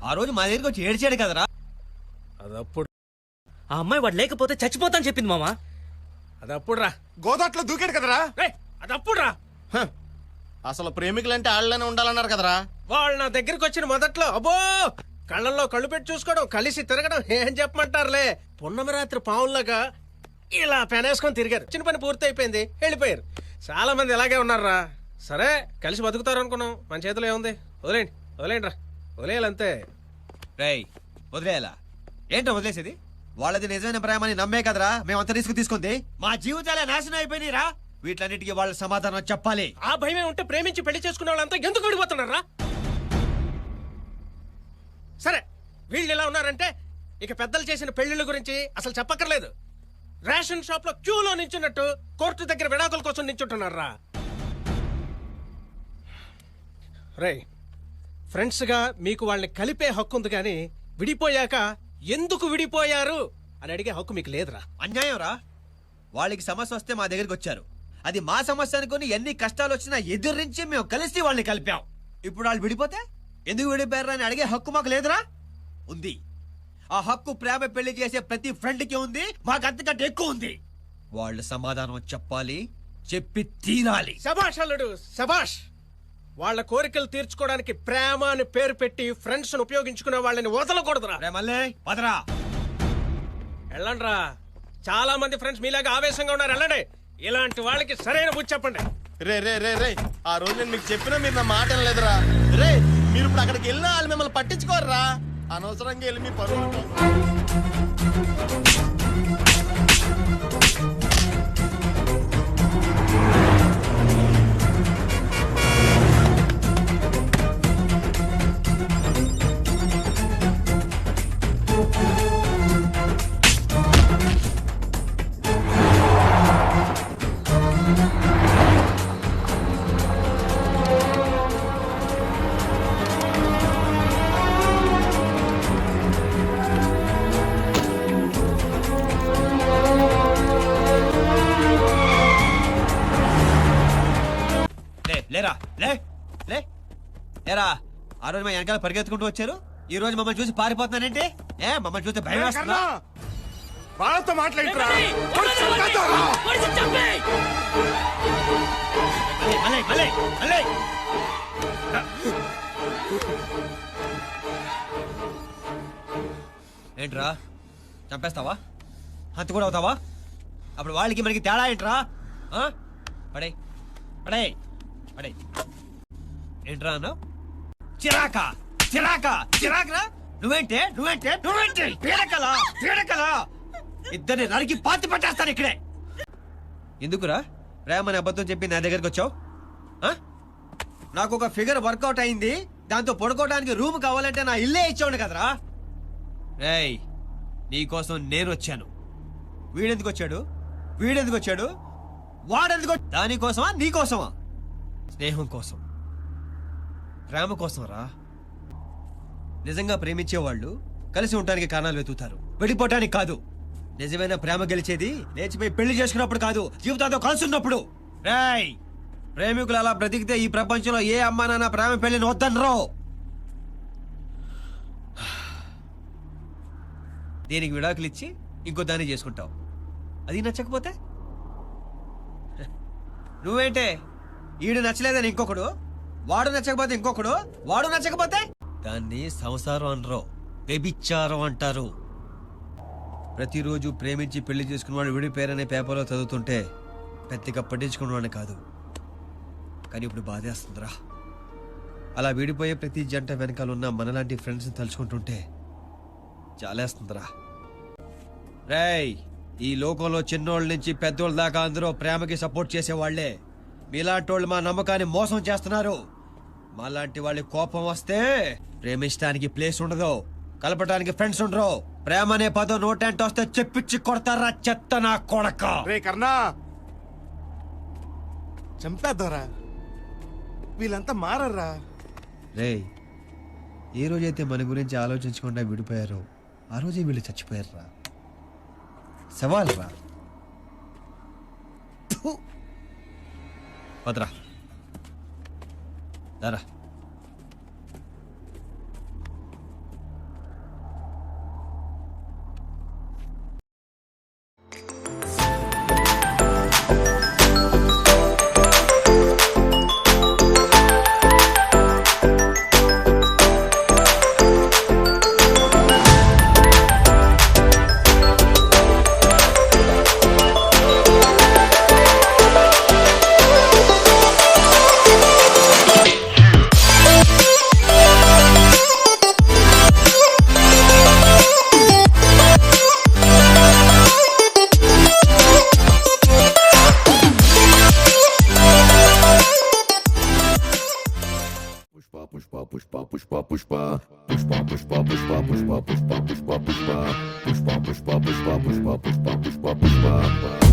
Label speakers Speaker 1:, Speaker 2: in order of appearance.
Speaker 1: ఆ రోజు మా దగ్గరికి వచ్చి ఏడ్చాడు కదరా.
Speaker 2: అదప్పుడు
Speaker 3: ఆ అమ్మాయి వాడు లేకపోతే చచ్చిపోతాను చెప్పింది మామ.
Speaker 2: అదప్పుడు రా.
Speaker 4: గోదాట్లో దూకాడు కదరా.
Speaker 2: అదప్పుడు రా.
Speaker 4: అసలు ప్రేమికులంటే ఆళ్ళనే ఉండాలన్నారు కదరా.
Speaker 2: వాళ్ళు నా దగ్గరికి వచ్చిన మొదట్లో అబ్బో కళ్ళల్లో కళ్ళు పెట్టి చూసుకోవడం, కలిసి తిరగడం ఏం చెప్పమంటారులే. పున్నమి రాత్రి పావుల్లాగా ఇలా పెనేసుకొని తిరిగారు. చిన్న పని పూర్తి అయిపోయింది, వెళ్ళిపోయారు. చాలా మంది ఇలాగే ఉన్నారా. సరే కలిసి బతుకుతారు అనుకున్నాం, మన చేతిలో ఏముంది. వదిలేండి వదిలేండి రా, వదిలేయాలంతే.
Speaker 1: రేయ్ వదిలేయాలా? ఏంటో వదిలేసేది? వాళ్ళది నిజమైన ప్రేమని నమ్మే కదరా మేమంతా రిస్క్ తీసుకుంది. మా జీవితాలే నాశనం అయిపోయినాయి రా. వీటన్నిటికీ వాళ్ళ సమాధానం చెప్పాలి.
Speaker 2: ఆ భయమే ఉంటే ప్రేమించి పెళ్లి చేసుకునే వాళ్ళంతా ఎందుకు విడిపోతున్నారా? సరే వీళ్ళు ఇలా ఉన్నారంటే ఇక పెద్దలు చేసిన పెళ్లిళ్ళ గురించి అసలు చెప్పక్కర్లేదు. రేషన్ షాప్ లో క్యూలో నించున్నట్టు కోర్టు దగ్గర విడాకుల కోసం నించుంటున్నారా? రే ఫ్రెండ్స్ గా మీకు వాళ్ళని కలిపే హక్కు ఉంది, కానీ విడిపోయాక ఎందుకు విడిపోయారు అని అడిగే హక్కు మీకు లేదురా.
Speaker 1: అన్యాయం రా. వాళ్ళకి సమస్య వస్తే మా దగ్గరికి వచ్చారు. అది మా సమస్య అనుకుని ఎన్ని కష్టాలు వచ్చినా ఎదురించి మేము కలిసి వాళ్ళని కలిపాం. ఇప్పుడు వాళ్ళు విడిపోతే ఎందుకు విడిపోయారు అని అడిగే హక్కు మాకు లేదురా. ఉంది. ఆ హక్కు ప్రేమ పెళ్లి చేసే ప్రతి ఫ్రెండ్ కి ఉంది. మాకు అంతకంటే ఎక్కువ ఉంది. వాళ్ళు సమాధానం చెప్పాలి, చెప్పి తీరాలి.
Speaker 2: శభాష్ అల్లుడు శభాష్. వాళ్ళ కోరికలు తీర్చుకోవడానికి ప్రేమ అని పేరు పెట్టి ఫ్రెండ్స్ ఉపయోగించుకునే వాళ్ళని వదలకూడదురా.
Speaker 1: ప్రేమల్లే వదరా.
Speaker 2: వెళ్ళండ్రా. చాలా మంది ఫ్రెండ్స్ మీలాగా ఆవేశంగా ఉన్నారు, వెళ్ళండి. ఇలాంటి వాళ్ళకి సరైన బుద్ధి చెప్పండి.
Speaker 4: రే రే రే రే ఆ రోజు నేను మీకు చెప్పినా మీరు నా మాట లేదురా. రే మీరు ఇప్పుడు అక్కడికి వెళ్ళినా వాళ్ళు మిమ్మల్ని పట్టించుకోర్రా. అనవసరంగా వెళ్ళి మీ పరువు.
Speaker 1: లేరా లే లే లేరా. ఆ రోజు మా వెనకాల పరిగెత్తుకుంటూ వచ్చారు. ఈ రోజు మమ్మల్ని చూసి పారిపోతున్నానంటే మమ్మల్ని చూస్తే భయం వేస్తుందా?
Speaker 4: వాళ్ళతో మాట్లాడుతురా.
Speaker 1: ఏంట్రా చంపేస్తావా? హత్య కూడా అవుతావా? అప్పుడు వాళ్ళకి మనకి తేడా ఏంట్రా? పడే పడే పడే. ఏంట్రా అన్నావు? చిరాకా చిరాకా చిరాకరా. నువ్వేంటే నువ్వేంటే నువ్వేంటే పీడకలా పీడకలా. ఇద్దరిని నరికి పాతి పట్టేస్తాను ఇక్కడే. ఎందుకురా ప్రేమని అబద్ధం చెప్పి నా దగ్గరికి వచ్చావు? నాకు ఒక ఫిగర్ వర్కౌట్ అయింది, దాంతో పడుకోవడానికి రూమ్ కావాలంటే నా ఇల్లే ఇచ్చాడు కదరా. రేయ్ నీకోసం నేను వచ్చాను. వీడెందుకు వచ్చాడు? వీడెందుకు వచ్చాడు? వాడెందుకు? దానికోసమా నీకోసమా? స్నేహం కోసం, ప్రేమ కోసం రా. నిజంగా ప్రేమించేవాళ్ళు కలిసి ఉండడానికి కారణాలు వెతుకుతారు, విడిపోవటానికి కాదు. నిజమైన ప్రేమ గెలిచేది లేచిపోయి పెళ్లి చేసుకున్నప్పుడు కాదు, జీవితాంతో కలిసి ఉన్నప్పుడు. రేయ్ ప్రేమికులు అలా బ్రతికితే ఈ ప్రపంచంలో ఏ అమ్మా నాన్న ప్రేమ పెళ్లిని వద్దనరో. దీనికి విడాకులు ఇచ్చి ఇంకో దాన్ని చేసుకుంటావు. అది నచ్చకపోతే నువ్వేంటే ఈడు నచ్చలేదని ఇంకొకడు, వాడు నచ్చకపోతే ఇంకొకడు, వాడు నచ్చకపోతే దాన్ని సంసారం అనరు, వ్యభిచారం అంటారు. ప్రతిరోజు ప్రేమించి పెళ్లి చేసుకున్నవాడు విడిపోయారనే పేపర్లో చదువుతుంటే పెద్దగా పట్టించుకున్నవాడిని కాదు. కానీ ఇప్పుడు బాధేస్తుందిరా. అలా విడిపోయే ప్రతి జంట వెనకాల ఉన్న మనలాంటి ఫ్రెండ్స్ని తలుచుకుంటుంటే చాలేస్తుందిరా. రేయ్ ఈ లోకంలో చిన్నోళ్ళ నుంచి పెద్దోళ్ళ దాకా అందరూ ప్రేమకి సపోర్ట్ చేసేవాళ్లే. మీలాంటి వాళ్ళు మా నమ్మకాన్ని మోసం చేస్తున్నారు. మాలాంటి వాళ్ళ కోపం వస్తే ప్రేమించడానికి ప్లేస్ ఉండదు, కలపడానికి ఫ్రెండ్స్ ఉండరు. ప్రేమ అనే పదం నోటంటే వస్తే చెప్పిచ్చి కొడతారా చెత్త నా కొడక.
Speaker 4: రే కర్ణా చంపేద్దారా. వీళ్ళంతా మారరా.
Speaker 1: రేయ్ ఏ రోజైతే మన గురించి ఆలోచించకుండా విడిపోయారో ఆ రోజే వీళ్ళు చచ్చిపోయారా. సవాల్ రా. వదరా దారా.
Speaker 5: pushpa pushpa pushpa pushpa pushpa pushpa pushpa pushpa pushpa pushpa pushpa pushpa pushpa pushpa pushpa pushpa pushpa